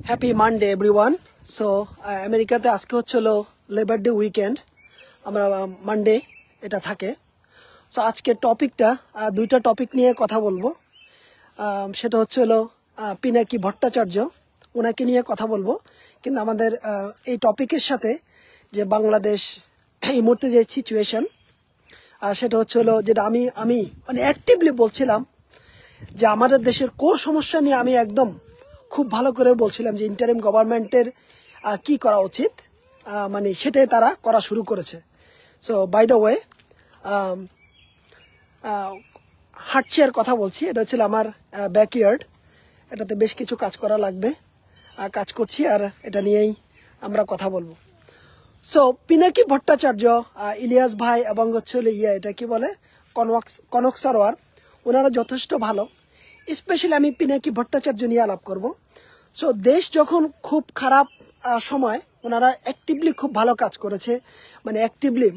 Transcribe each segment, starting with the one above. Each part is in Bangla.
Happy Monday everyone. সো আমেরিকাতে আজকে হচ্ছিল লেবার ডে উইকেন্ড, আমরা মানডে এটা থাকে। সো আজকে টপিকটা দুইটা টপিক নিয়ে কথা বলবো। সেটা হচ্ছে হলো পিনাকি ভট্টাচার্য, ওনাকে নিয়ে কথা বলবো। কিন্তু আমাদের এই টপিকের সাথে যে বাংলাদেশ এই মুহূর্তে যে সিচুয়েশন, সেটা হচ্ছে হলো যেটা আমি মানে অ্যাক্টিভলি বলছিলাম যে আমাদের দেশের কোর সমস্যা নিয়ে আমি একদম খুব ভালো করে বলছিলাম যে ইন্টারিম গভর্নমেন্টের কি করা উচিত, মানে সেটাই তারা করা শুরু করেছে। সো বাই দ্য ওয়ে, হাঁটছিয়ার কথা বলছি, এটা হচ্ছিল আমার ব্যাকইয়ার্ড, এটাতে বেশ কিছু কাজ করা লাগবে, কাজ করছি আর এটা নিয়েই আমরা কথা বলবো। সো পিনাকি ভট্টাচার্য, ইলিয়াস ভাই এবং হচ্ছে এটা কি বলে কনক সরোয়ার, ওনারা যথেষ্ট ভালো। স্পেশালি আমি পিনাকি ভট্টাচার্য নিয়ে আলাপ করব। সো দেশ যখন খুব খারাপ সময়, ওনারা অ্যাক্টিভলি খুব ভালো কাজ করেছে, মানে অ্যাক্টিভলি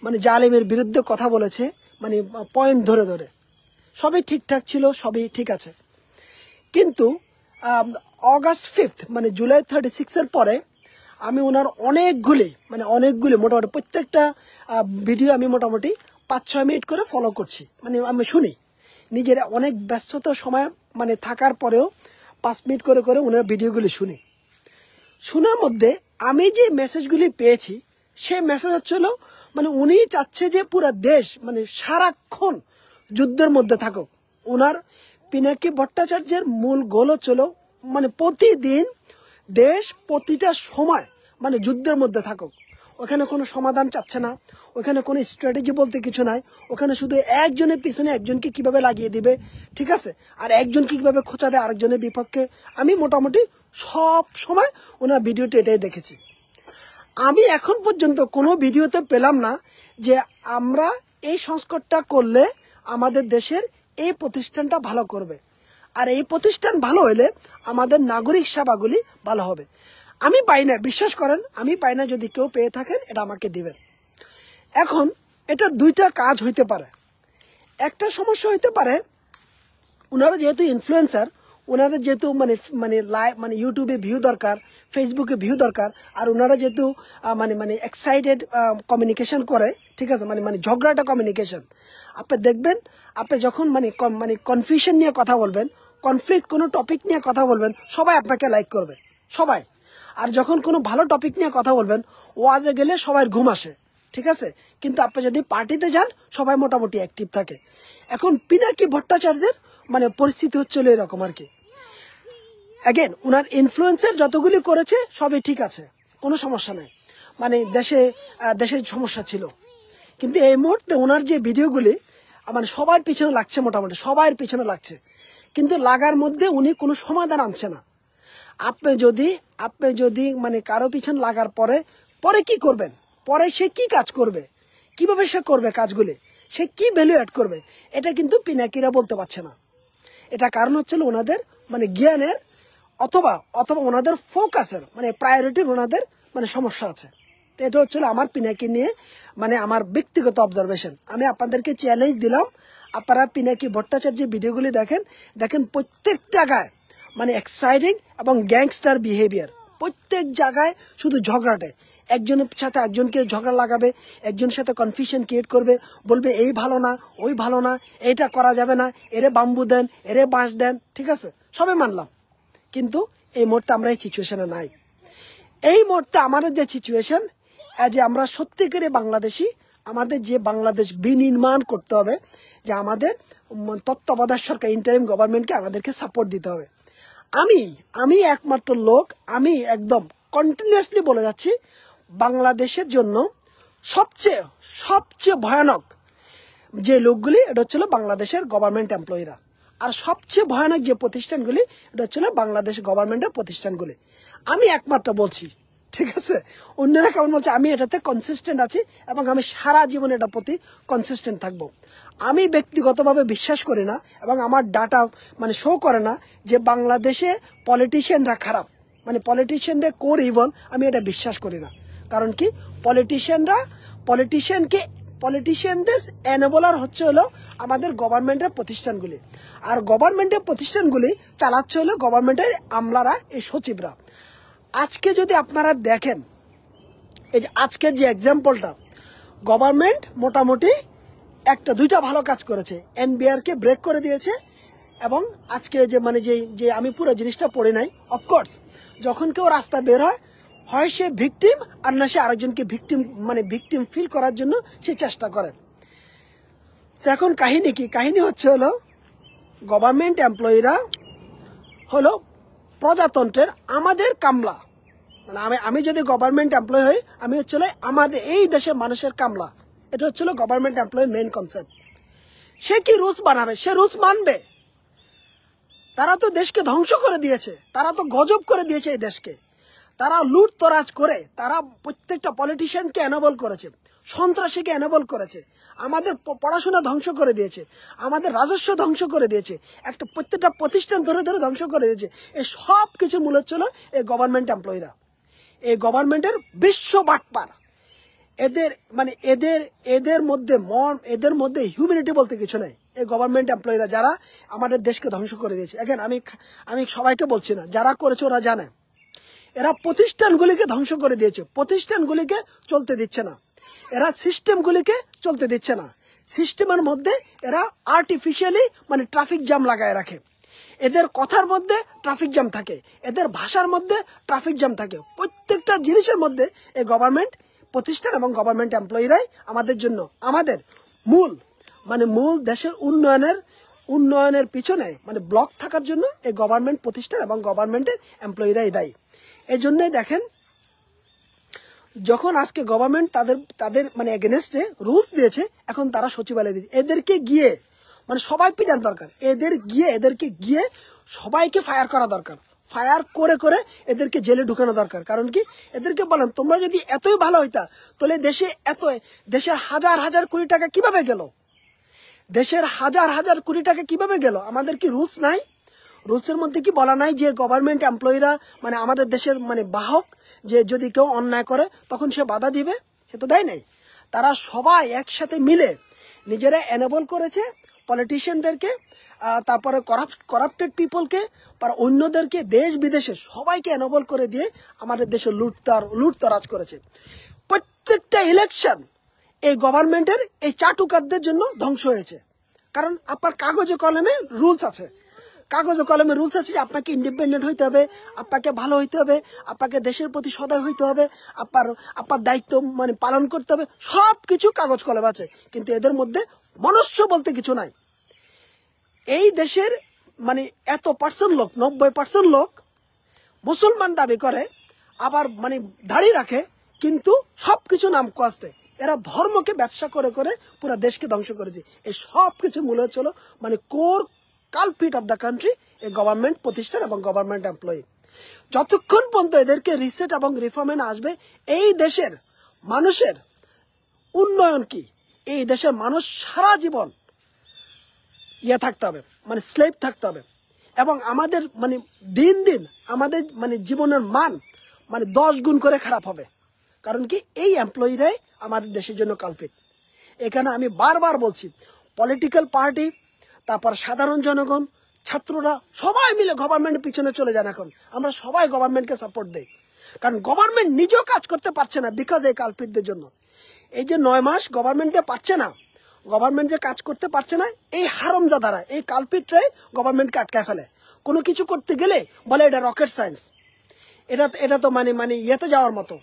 মানে জালেমের বিরুদ্ধে কথা বলেছে, মানে পয়েন্ট ধরে ধরে সবই ঠিকঠাক ছিল, সবই ঠিক আছে। কিন্তু অগাস্ট 5 মানে জুলাই 36-এর পরে আমি ওনার অনেকগুলি মোটামুটি প্রত্যেকটা ভিডিও আমি মোটামুটি 5-6 মিনিট করে ফলো করছি, মানে আমি শুনি নিজের অনেক ব্যস্ততার সময় মানে থাকার পরেও 5 মিনিট করে করে ওনার ভিডিওগুলি শুনি। শোনার মধ্যে আমি যে মেসেজগুলি পেয়েছি, সেই মেসেজ হচ্ছিল মানে উনি চাচ্ছে যে পুরো দেশ মানে সারাক্ষণ যুদ্ধের মধ্যে থাকুক। ওনার পিনাকি ভট্টাচার্যের মূল গোল হচ্ছিল মানে প্রতিদিন দেশ প্রতিটা সময় মানে যুদ্ধের মধ্যে থাকুক। ওখানে কোনো সমাধান চাচ্ছে না, ওখানে কোনো স্ট্র্যাটেজি বলতে কিছু নাই, ওখানে শুধু একজনের পিছনে একজনকে কিভাবে লাগিয়ে দিবে, ঠিক আছে, আর একজনকে কিভাবে খোঁচাবে আরেকজনের বিপক্ষে। আমি মোটামুটি সব সময় ওনার ভিডিওতে এটাই দেখেছি। আমি এখন পর্যন্ত কোনো ভিডিওতে পেলাম না যে আমরা এই সংস্কারটা করলে আমাদের দেশের এই প্রতিষ্ঠানটা ভালো করবে, আর এই প্রতিষ্ঠান ভালো হলে আমাদের নাগরিক সেবাগুলি ভালো হবে। আমি পাই না, বিশ্বাস করেন আমি পাই না। যদি কেউ পেয়ে থাকেন এটা আমাকে দিবেন। এখন এটা দুইটা কাজ হইতে পারে। একটা সমস্যা হইতে পারে, ওনারা যেহেতু ইনফ্লুয়েন্সার, ওনারা যেহেতু মানে ইউটিউবে ভিউ দরকার, ফেসবুকে ভিউ দরকার, আর ওনারা যেহেতু মানে এক্সাইটেড কমিউনিকেশন করে, ঠিক আছে, মানে ঝগড়াটা কমিউনিকেশন। আপনি দেখবেন, আপনি যখন মানে কনফিউশন নিয়ে কথা বলবেন, কনফ্লিক্ট কোনো টপিক নিয়ে কথা বলবেন, সবাই আপনাকে লাইক করবে, সবাই। আর যখন কোনো ভালো টপিক নিয়ে কথা বলবেন, ওয়াজে গেলে সবার ঘুম আসে, ঠিক আছে, কিন্তু আপনি যদি পার্টিতে যান সবাই মোটামুটি অ্যাক্টিভ থাকে। এখন পিনাকি ভট্টাচার্যের মানে পরিস্থিতি হচ্ছিল এরকম আর কি। অ্যাগেন ওনার ইনফ্লুয়েন্সার যতগুলি করেছে সবই ঠিক আছে, কোনো সমস্যা নেই, মানে দেশের সমস্যা ছিল। কিন্তু এই মুহূর্তে ওনার যে ভিডিওগুলি মানে সবার পিছনে লাগছে, মোটামুটি সবার পিছনে লাগছে, কিন্তু লাগার মধ্যে উনি কোনো সমাধান আনছে না। আপনি যদি মানে কারো পিছনে লাগার পরে কি করবেন, পরে সে কি কাজ করবে, কিভাবে সে করবে কাজগুলি, সে কি ভ্যালু অ্যাড করবে, এটা কিন্তু পিনাকিরা বলতে পারছে না। এটা কারণ হচ্ছিল ওনাদের মানে জ্ঞানের অথবা ওনাদের ফোকাসের মানে প্রায়োরিটির ওনাদের মানে সমস্যা আছে। তো এটা হচ্ছিল আমার পিনাকি নিয়ে মানে আমার ব্যক্তিগত অবজারভেশন। আমি আপনাদেরকে চ্যালেঞ্জ দিলাম, আপনারা পিনাকি ভট্টাচার্যের ভিডিওগুলি দেখেন প্রত্যেক জায়গায় মানে এক্সাইটিং এবং গ্যাংস্টার বিহেভিয়ার, প্রত্যেক জায়গায় শুধু ঝগড়াটে, একজনের সাথে একজনকে ঝগড়া লাগাবে, একজনের সাথে কনফিউশন ক্রিয়েট করবে, বলবে এই ভালো না, ওই ভালো না, এইটা করা যাবে না, এরে বাম্বু দেন, এরে বাঁশ দেন, ঠিক আছে, সবে মানলাম। কিন্তু এই মুহূর্তে আমরা এই সিচুয়েশনে নাই। এই মুহূর্তে আমাদের যে সিচুয়েশন, যে আমরা সত্যিকারে বাংলাদেশি, আমাদের যে বাংলাদেশ বিনির্মাণ করতে হবে, যে আমাদের তত্ত্বাবধায়ক সরকার ইন্টারিম গভর্নমেন্টকে আমাদেরকে সাপোর্ট দিতে হবে। আমি একমাত্র লোক, আমি একদম কন্টিনিউয়াসলি বলে যাচ্ছি, বাংলাদেশের জন্য সবচেয়ে ভয়ানক যে লোকগুলি এটা হচ্ছিল বাংলাদেশের গভর্নমেন্ট এমপ্লয়িরা, আর সবচেয়ে ভয়ানক যে প্রতিষ্ঠানগুলি এটা হচ্ছিল বাংলাদেশ গভর্নমেন্টের প্রতিষ্ঠানগুলি। আমি একমাত্র বলছি, ঠিক আছে, অন্যরা কেমন বলছে, আমি এটাতে কনসিস্টেন্ট আছি এবং আমি সারা জীবন এটার প্রতি কনসিস্টেন্ট থাকবো। আমি ব্যক্তিগতভাবে বিশ্বাস করি না এবং আমার ডাটা মানে শো করে না যে বাংলাদেশে পলিটিশিয়ানরা খারাপ, মানে পলিটিশিয়ানরা কোর ইভল, আমি এটা বিশ্বাস করি না। কারণ কি, পলিটিশিয়ানকে পলিটিশিয়ানদের এনেবলার হচ্ছে হলো আমাদের গভর্নমেন্টের প্রতিষ্ঠানগুলি, আর গভর্নমেন্টের প্রতিষ্ঠানগুলি চালাচ্ছে হলো গভর্নমেন্টের আমলারা, এই সচিবরা। আজকে যদি আপনারা দেখেন, এই যে আজকের যে এক্সাম্পলটা, গভর্নমেন্ট মোটামুটি একটা দুইটা ভালো কাজ করেছে, এনবিআরকে ব্রেক করে দিয়েছে। এবং আজকে যে মানে যে আমি পুরো জিনিসটা পড়ে নাই, অফকোর্স যখন কেউ রাস্তা বের হয় সে ভিকটিম, আর না সে আরেকজনকে ভিকটিম ফিল করার জন্য সে চেষ্টা করে। এখন কাহিনী কি? কাহিনী হচ্ছে হলো গভর্নমেন্ট এমপ্লয়িরা হলো প্রজাতন্ত্রের আমাদের কামলা। মানে আমি যদি গভর্নমেন্ট এমপ্লয়ি হই, আমি হচ্ছে আমাদের এই দেশের মানুষের কামলা। এটা হচ্ছে গভর্নমেন্ট এমপ্লয়ির মেইন কনসেপ্ট। সে কি রুলস বানাবে, সে রুলস মানবে। তারা তো দেশকে ধ্বংস করে দিয়েছে, তারা তো গজব করে দিয়েছে এই দেশকে। তারা লুট তরাজ করে, তারা প্রত্যেকটা পলিটিশিয়ানকে এনেবল করেছে, সন্ত্রাসীকে এনেবল করেছে, আমাদের পড়াশোনা ধ্বংস করে দিয়েছে, আমাদের রাজস্ব ধ্বংস করে দিয়েছে, একটা প্রত্যেকটা প্রতিষ্ঠান ধরে ধরে ধ্বংস করে দিয়েছে। এই সব কিছু মূল হচ্ছিল এই গভর্নমেন্ট এমপ্লয়িরা, এই গভর্নমেন্টের বিশ্ব বাটপার। এদের মধ্যে হিউম্যানিটি বলতে কিছু নেই। এই গভর্নমেন্ট এমপ্লয়িরা যারা আমাদের দেশকে ধ্বংস করে দিয়েছে, এখন আমি সবাইকে বলছি না, যারা করেছে ওরা জানে। এরা প্রতিষ্ঠানগুলিকে ধ্বংস করে দিয়েছে, প্রতিষ্ঠানগুলিকে চলতে দিচ্ছে না, এরা সিস্টেমগুলিকে চলতে দিচ্ছে না। সিস্টেমের মধ্যে এরা আর্টিফিশিয়ালি মানে ট্রাফিক জ্যাম লাগায় রাখে। এদের কথার মধ্যে ট্রাফিক জ্যাম থাকে, এদের ভাষার মধ্যে ট্রাফিক জ্যাম থাকে। প্রত্যেকটা জিনিসের মধ্যে এই গভর্নমেন্ট প্রতিষ্ঠান এবং গভর্নমেন্ট এমপ্লয়িরাই আমাদের জন্য, আমাদের মূল দেশের উন্নয়নের পিছনে মানে ব্লক থাকার জন্য এই গভর্নমেন্ট প্রতিষ্ঠান এবং গভর্নমেন্টের এমপ্লয়িরাই দায়ী। এই জন্যই দেখেন, যখন আজকে গভর্নমেন্ট তাদের মানে এগেনস্টে রুলস দিয়েছে, এখন তারা সচিবালয় দিয়েছে। এদেরকে গিয়ে মানে সবাই পিটান দরকার, এদেরকে গিয়ে সবাইকে ফায়ার করা দরকার, ফায়ার করে করে এদেরকে জেলে ঢুকানো দরকার। কারণ কি, এদেরকে বলেন তোমরা যদি এতই ভালো হইতা তাহলে দেশের হাজার হাজার কোটি টাকা কিভাবে গেল, দেশের হাজার হাজার কোটি টাকা কিভাবে গেল? আমাদের কি রুলস নাই? রুলসের মধ্যে কি বলা নাই যে গভর্নমেন্ট এমপ্লয়িরা মানে আমাদের দেশের মানে বাহক, যে যদি কেউ অন্যায় করে তখন সে বাধা দিবে? সে তো দেয় নাই। তারা সবাই একসাথে মিলে নিজেরা এনেবল করেছে পলিটিশিয়ানদেরকে, তারপরে করাপ্টেড পিপলকে, আর অন্যদেরকে, দেশ বিদেশে সবাইকে এনেবল করে দিয়ে আমাদের দেশে লুটতরাজ করেছে। প্রত্যেকটা ইলেকশন এই গভর্নমেন্টের এই চাটুকারদের জন্য ধ্বংস হয়েছে। কারণ আপনার কাগজে কলমে রুলস আছে, যে আপনাকে ইন্ডিপেন্ডেন্ট হইতে হবে, আপনাকে ভালো হইতে হবে, আপনাকে দেশের প্রতি সদয় হইতে হবে, আপনার দায়িত্ব মানে পালন করতে হবে, সব কিছু কাগজ কলম আছে। কিন্তু এদের মধ্যে মনুষ্য বলতে কিছু নাই। এই দেশের মানে এত পার্সেন্ট লোক, 90% লোক মুসলমান দাবি করে, আবার মানে দাড়ি রাখে, কিন্তু সবকিছু নাম কস্তে এরা ধর্মকে ব্যবসা করে করে পুরো দেশকে ধ্বংস করে দিয়ে। এই সব কিছু মূল হচ্ছিল মানে core culprit of the country এই গভর্নমেন্ট প্রতিষ্ঠান এবং গভর্নমেন্ট এমপ্লয়ি। যতক্ষণ পর্যন্ত এদেরকে রিসেট এবং রিফর্মে না আসবে, এই দেশের মানুষের উন্নয়ন কি, এই দেশের মানুষ সারা জীবন থাকতে হবে, মানে স্লেভ থাকতে হবে। এবং আমাদের মানে দিন দিন আমাদের মানে জীবনের মান মানে 10 গুণ করে খারাপ হবে। কারণ কি, এই এমপ্লয়িরাই আমাদের দেশের জন্য কালপিট। এখানে আমি বারবার বলছি, পলিটিক্যাল পার্টি, তারপর সাধারণ জনগণ, ছাত্ররা সবাই মিলে গভর্নমেন্টের পিছনে চলে যান। এখন আমরা সবাই গভর্নমেন্টকে সাপোর্ট দেই, কারণ গভর্নমেন্ট নিজেও কাজ করতে পারছে না বিকজ এই কালপিটদের জন্য। এই যে 9 মাস গভর্নমেন্টে পারছে না, গভর্নমেন্ট যে কাজ করতে পারছে না, এই হারামজাদারা, এই কালপিটরাই গভর্নমেন্টকে আটকায় ফেলে। কোনো কিছু করতে গেলে বলে এটা রকেট সায়েন্স, এটা তো মানে ইয়েতে যাওয়ার মতো,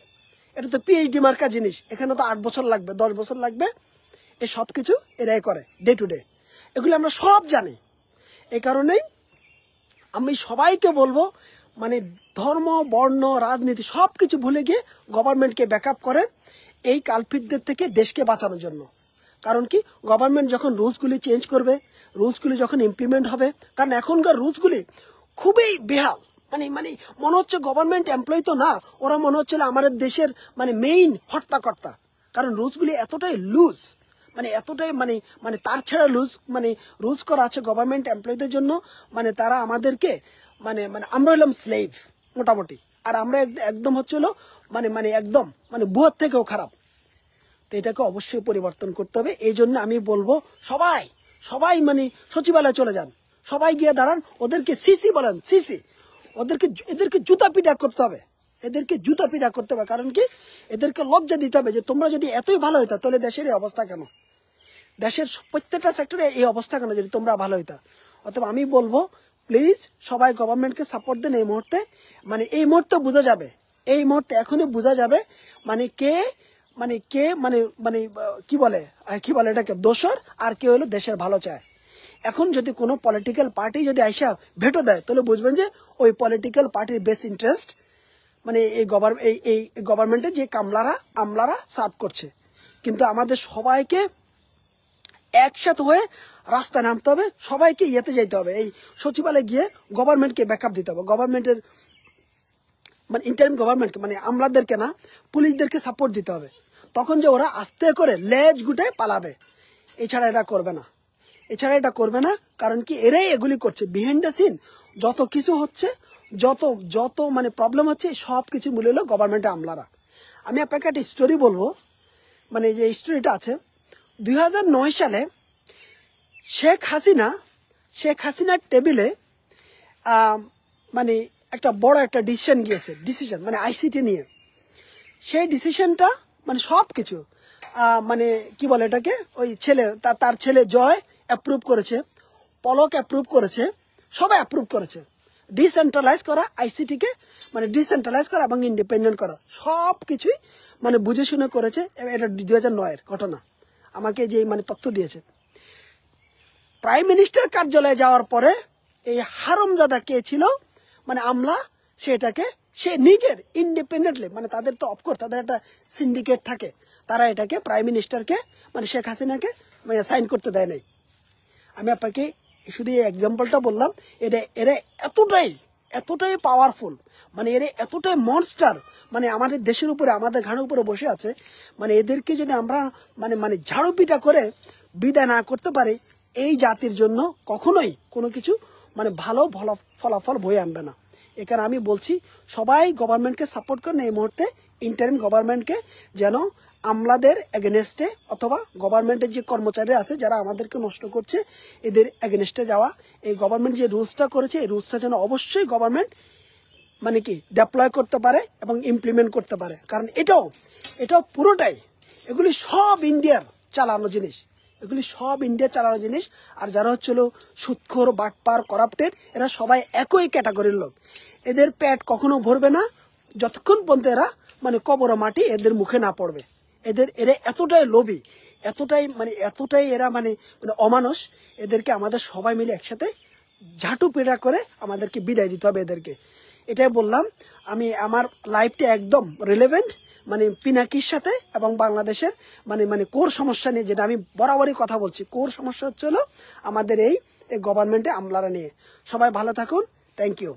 এটা তো পিএইচডি মার্কা জিনিস, এখানে তো 8 বছর লাগবে, 10 বছর লাগবে। এই সব কিছু এরাই করে ডে টু ডে, এগুলো আমরা সব জানি। এই কারণেই আমি সবাইকে বলবো, মানে ধর্ম, বর্ণ, রাজনীতি সব কিছু ভুলে গিয়ে গভর্নমেন্টকে ব্যাকআপ করেন এই কালপিটদের থেকে দেশকে বাঁচানোর জন্য। কারণ কি, গভর্নমেন্ট যখন রুলসগুলি চেঞ্জ করবে, রুলসগুলি যখন ইমপ্লিমেন্ট হবে, কারণ এখনকার রুলসগুলি খুবই বেহাল, মানে মনে হচ্ছে গভর্নমেন্ট এমপ্লয়ি তো না, ওরা মনে হচ্ছিল আমাদের দেশের মানে মেইন হর্তাকর্তা। কারণ রুলসগুলি এতটাই লুজ, মানে এতটাই মানে তার ছাড়া রুলস করা আছে গভর্নমেন্ট এমপ্লয়ীদের জন্য। মানে তারা আমাদেরকে মানে আমরা হলাম স্লেভ মোটামুটি, আর আমরা একদম হচ্ছিল মানে একদম মানে বুয়ার থেকেও খারাপ। তো এটাকে অবশ্যই পরিবর্তন করতে হবে। এই জন্য আমি বলবো সবাই মানে সচিবালয়ে চলে যান, সবাই গিয়ে দাঁড়ান, ওদেরকে সিসি বলেন, সিসি, এদেরকে জুতা পিটা করতে হবে, এদেরকে জুতা পিটা করতে হবে। কারণ কি, এদেরকে লজ্জা দিতে হবে যে তোমরা যদি এতই ভালো হইতা তাহলে দেশের এই অবস্থা কেন, দেশের প্রত্যেকটা সেক্টরে এই অবস্থা কেন যদি তোমরা ভালো হইতা। অথবা আমি বলবো প্লিজ সবাই গভর্নমেন্টকে সাপোর্ট দেন। এই মুহূর্তে মানে এই মুহূর্তে বোঝা যাবে, এই মুহূর্তে এখনই বোঝা যাবে মানে কে মানে কি বলে এটাকে দোসর, আর কে হলো দেশের ভালো চায়। এখন যদি কোনো পলিটিক্যাল পার্টি যদি আইসা ভেটো দেয় তাহলে বুঝবেন যে ওই পলিটিক্যাল পার্টির বেস্ট ইন্টারেস্ট মানে এই গভর্নমেন্টের যে আমলারা সার্ভ করছে। কিন্তু আমাদের সবাইকে একসাথে হয়ে রাস্তায় নামতে হবে, সবাইকে ইয়েতে যেতে হবে, এই সচিবালয়ে গিয়ে গভর্নমেন্টকে ব্যাকআপ দিতে হবে, গভর্নমেন্টের মানে ইন্টারিম গভর্নমেন্টকে মানে আমলাদেরকে না, পুলিশদেরকে সাপোর্ট দিতে হবে। তখন যে ওরা আস্তে করে লেজ গুটে পালাবে। এছাড়া এটা করবে না। কারণ কি, এরাই এগুলি করছে বিহাইন্ড দ্য সিন। যত কিছু হচ্ছে, যত মানে প্রবলেম হচ্ছে, সব কিছু মূল্য হলো গভর্নমেন্টের আমলারা। আমি আপনাকে একটা স্টোরি বলবো, মানে যে স্টোরিটা আছে 2009 সালে শেখ হাসিনার টেবিলে মানে একটা বড় একটা ডিসিশন মানে আইসিটি নিয়ে। সেই ডিসিশনটা মানে সব কিছু মানে কি বলে এটাকে, ওই ছেলে তার ছেলে জয় অ্যাপ্রুভ করেছে, পলক অ্যাপ্রুভ করেছে, সবাই অ্যাপ্রুভ করেছে। ডিসেন্ট্রালাইজ করা আইসিটিকে, মানে ডিসেন্ট্রালাইজ করা এবং ইন্ডিপেন্ডেন্ট করা, সব কিছুই মানে বুঝে শুনে করেছে। এটা 2009-এর ঘটনা, আমাকে যে মানে তথ্য দিয়েছে। প্রাইম মিনিস্টার কার্যালয়ে যাওয়ার পরে এই হারামজাদা কে ছিল মানে আমলা, সে নিজের ইন্ডিপেন্ডেন্টলি, মানে তাদের তো অফকোর্স তাদের একটা সিন্ডিকেট থাকে, তারা এটাকে প্রাইম মিনিস্টারকে মানে শেখ হাসিনাকে মানে সাইন করতে দেয় নাই। আমি আপনাকে শুধু এই এক্সাম্পলটা বললাম। এরা এতটাই পাওয়ারফুল, মানে এরা এতটাই মনস্টার, মানে আমাদের দেশের উপরে, আমাদের ঘাড়ের উপরে বসে আছে। মানে এদেরকে যদি আমরা মানে ঝাড়ু পিটা করে বিদায় না করতে পারি, এই জাতির জন্য কখনোই কোনো কিছু মানে ভালো ফলাফল বয়ে আনবে না। এখানে আমি বলছি সবাই গভর্নমেন্টকে সাপোর্ট করেন এই মুহূর্তে, ইন্টারিম গভর্নমেন্টকে, যেন আমলাদের এগেনস্টে অথবা গভর্নমেন্টের যে কর্মচারীরা আছে যারা আমাদেরকে নষ্ট করছে, এদের এগেনস্টে যাওয়া। এই গভর্নমেন্ট যে রুলসটা করেছে, এই রুলসটা যেন অবশ্যই গভর্নমেন্ট মানে কি ডেপ্লয় করতে পারে এবং ইমপ্লিমেন্ট করতে পারে। কারণ এটাও পুরোটাই এগুলি সব ইন্ডিয়ার চালানো জিনিস। আর যারা হচ্ছিল সুদখোর, বাটপার, করাপ্টেড, এরা সবাই একই ক্যাটাগরির লোক। এদের পেট কখনো ভরবে না যতক্ষণ পর্যন্ত এরা মানে কবর মাটি এদের মুখে না পড়বে। এরা এতটাই লোভী, এতটাই এরা মানে অমানুষ। এদেরকে আমাদের সবাই মিলে একসাথে ঝাঁটু পেটা করে আমাদেরকে বিদায় দিতে হবে এদেরকে। এটাই বললাম। আমি আমার লাইফটা একদম রিলেভেন্ট মানে পিনাকির সাথে এবং বাংলাদেশের মানে কোর সমস্যা নিয়ে, যেটা আমি বরাবরই কথা বলছি। কোর সমস্যা হচ্ছে হলো আমাদের এই গভর্নমেন্টে আমলারা নিয়ে। সবাই ভালো থাকুন, থ্যাংক ইউ।